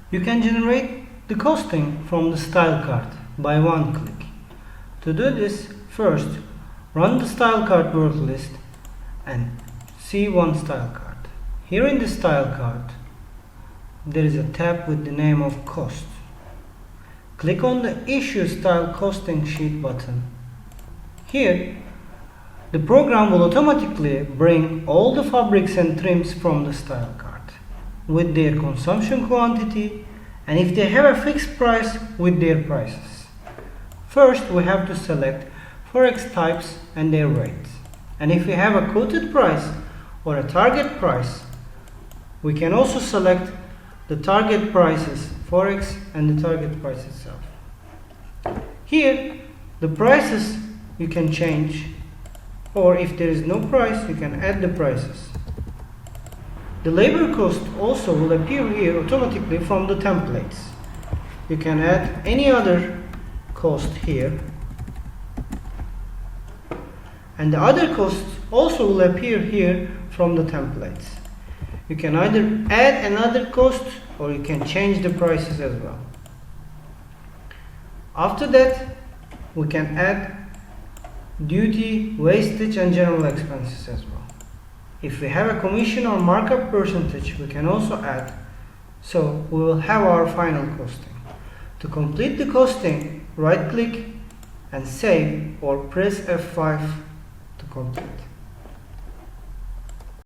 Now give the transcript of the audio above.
You can generate the costing from the style card by one click. To do this, first run the style card work list and see one style card. Here in the style card, there is a tab with the name of cost. Click on the Issue Style Costing Sheet button. Here, the program will automatically bring all the fabrics and trims from the style card with their consumption quantity, and if they have a fixed price, with their prices. First, we have to select Forex types and their rates. And if we have a quoted price or a target price, we can also select the target prices, Forex, and the target price itself. Here, the prices you can change, or if there is no price, you can add the prices. The labor cost also will appear here automatically from the templates. You can add any other cost here, and the other costs also will appear here from the templates. You can either add another cost or you can change the prices as well. After that, we can add duty, wastage, and general expenses as well. If we have a commission or markup percentage, we can also add, so we will have our final costing. To complete the costing, right click and save, or press F5 to complete.